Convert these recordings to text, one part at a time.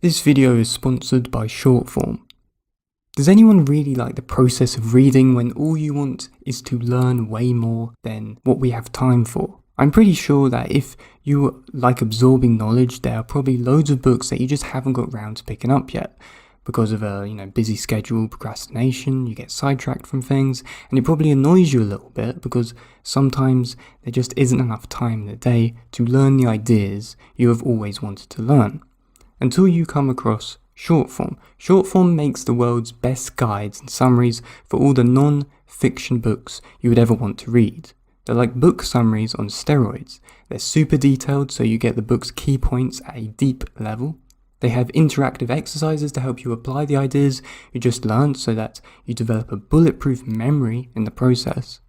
This video is sponsored by Shortform. Does anyone really like the process of reading when all you want is to learn way more than what we have time for? I'm pretty sure that if you like absorbing knowledge, there are probably loads of books that you just haven't got round to picking up yet. Because of a busy schedule, procrastination, you get sidetracked from things, and it probably annoys you a little bit because sometimes there just isn't enough time in the day to learn the ideas you have always wanted to learn. Until you come across Shortform. Shortform makes the world's best guides and summaries for all the non-fiction books you would ever want to read. They're like book summaries on steroids. They're super detailed, so you get the book's key points at a deep level. They have interactive exercises to help you apply the ideas you just learned so that you develop a bulletproof memory in the process.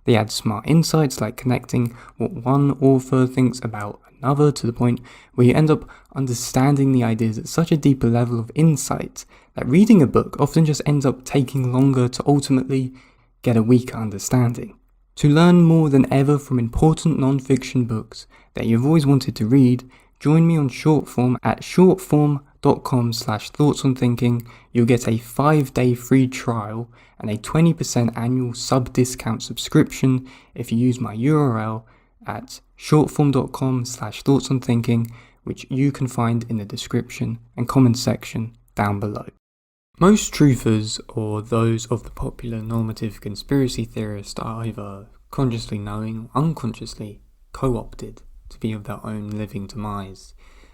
They add smart insights like connecting what one author thinks about another to the point where you end up understanding the ideas at such a deeper level of insight that reading a book often just ends up taking longer to ultimately get a weaker understanding. To learn more than ever from important non-fiction books that you've always wanted to read, join me on Shortform at shortform.com/thoughtsonthinking. You'll get a 5-day free trial and a 20% annual sub-discount subscription if you use my URL at shortform.com/thoughtsonthinking, which you can find in the description and comment section down below. Most truthers, or those of the popular normative conspiracy theorist, are either consciously knowing or unconsciously co-opted to be of their own living demise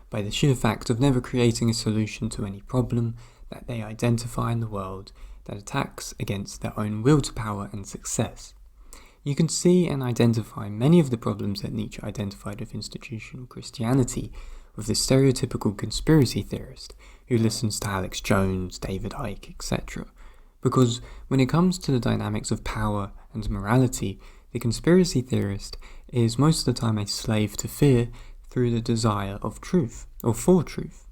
by the sheer fact of never creating a solution to any problem that they identify in the world that attacks against their own will to power and success. You can see and identify many of the problems that Nietzsche identified with institutional Christianity with the stereotypical conspiracy theorist who listens to Alex Jones, David Icke, etc. Because when it comes to the dynamics of power and morality, the conspiracy theorist is most of the time a slave to fear through the desire of truth, or for truth.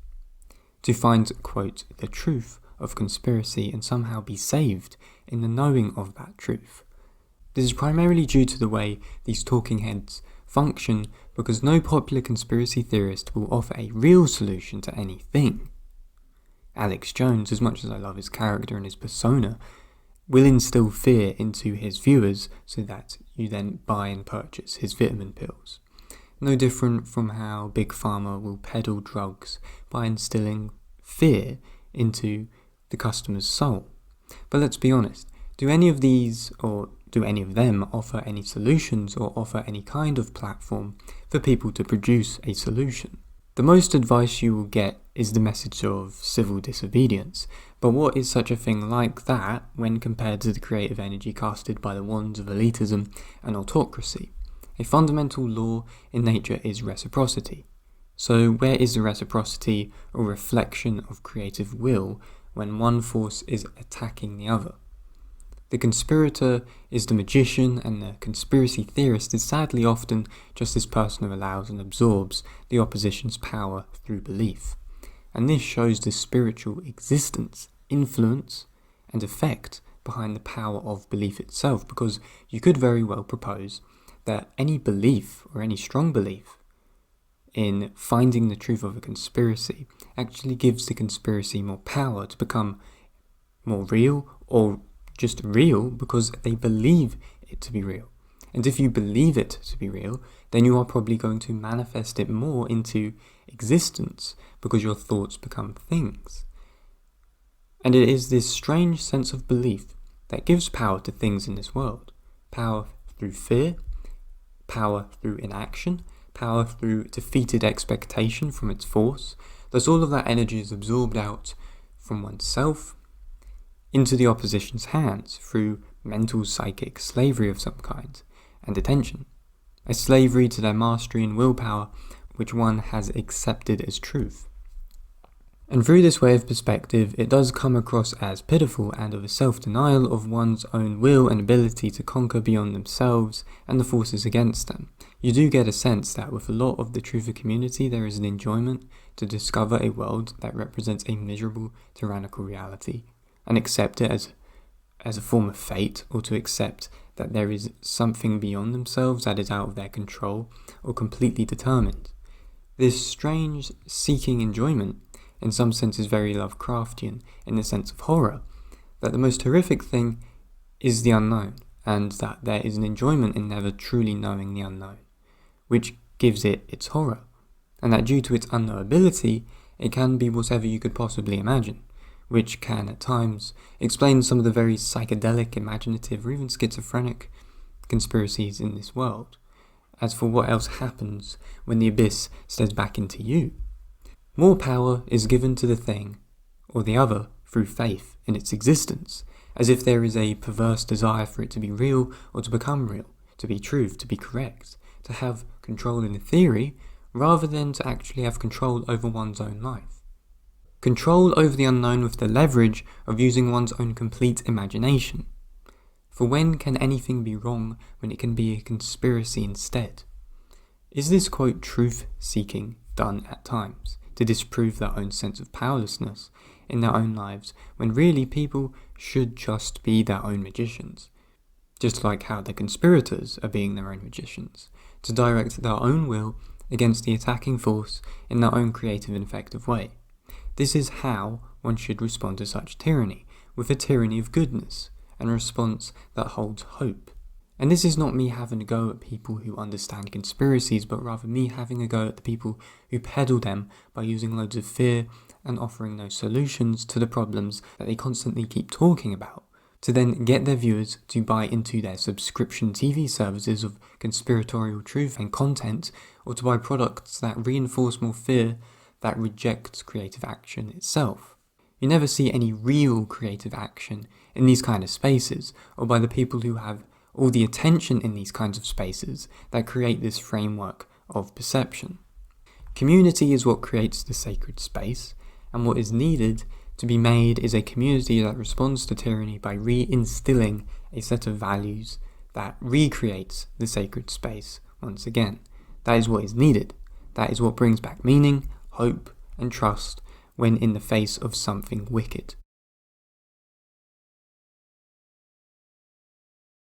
To find, quote, the truth of conspiracy and somehow be saved in the knowing of that truth. This is primarily due to the way these talking heads function, because no popular conspiracy theorist will offer a real solution to anything. Alex Jones, as much as I love his character and his persona, will instill fear into his viewers so that you then buy and purchase his vitamin pills. No different from how Big Pharma will peddle drugs by instilling fear into the customer's soul. But let's be honest, do any of these, or do any of them, offer any solutions or offer any kind of platform for people to produce a solution? The most advice you will get is the message of civil disobedience, but what is such a thing like that when compared to the creative energy casted by the wands of elitism and autocracy? A fundamental law in nature is reciprocity. So where is the reciprocity or reflection of creative will when one force is attacking the other? The conspirator is the magician, and the conspiracy theorist is sadly often just this person who allows and absorbs the opposition's power through belief. And this shows the spiritual existence, influence, and effect behind the power of belief itself, because you could very well propose that any belief, or any strong belief, in finding the truth of a conspiracy actually gives the conspiracy more power to become more real, or just real because they believe it to be real. And if you believe it to be real, then you are probably going to manifest it more into existence because your thoughts become things. And it is this strange sense of belief that gives power to things in this world. Power through fear, power through inaction, power through defeated expectation from its force. Thus all of that energy is absorbed out from oneself into the opposition's hands through mental psychic slavery of some kind, and attention. A slavery to their mastery and willpower which one has accepted as truth. And through this way of perspective, it does come across as pitiful and of a self-denial of one's own will and ability to conquer beyond themselves and the forces against them. You do get a sense that with a lot of the truther community there is an enjoyment to discover a world that represents a miserable, tyrannical reality, and accept it as a form of fate, or to accept that there is something beyond themselves that is out of their control or completely determined. This strange seeking enjoyment in some senses very Lovecraftian in the sense of horror, that the most horrific thing is the unknown, and that there is an enjoyment in never truly knowing the unknown, which gives it its horror, and that due to its unknowability, it can be whatever you could possibly imagine, which can at times explain some of the very psychedelic, imaginative, or even schizophrenic conspiracies in this world. As for what else happens when the abyss stares back into you, more power is given to the thing or the other through faith in its existence, as if there is a perverse desire for it to be real or to become real, to be truth, to be correct, to have control in a theory, rather than to actually have control over one's own life. Control over the unknown with the leverage of using one's own complete imagination. For when can anything be wrong when it can be a conspiracy instead? Is this, quote, truth-seeking done at times to disprove their own sense of powerlessness in their own lives, when really people should just be their own magicians? Just like how the conspirators are being their own magicians, to direct their own will against the attacking force in their own creative and effective way. This is how one should respond to such tyranny, with a tyranny of goodness, and a response that holds hope. And this is not me having a go at people who understand conspiracies, but rather me having a go at the people who peddle them by using loads of fear and offering no solutions to the problems that they constantly keep talking about, to then get their viewers to buy into their subscription TV services of conspiratorial truth and content, or to buy products that reinforce more fear that rejects creative action itself. You never see any real creative action in these kind of spaces, or by the people who have all the attention in these kinds of spaces that create this framework of perception. Community is what creates the sacred space, and what is needed to be made is a community that responds to tyranny by reinstilling a set of values that recreates the sacred space once again. That is what is needed. That is what brings back meaning, hope, and trust when in the face of something wicked.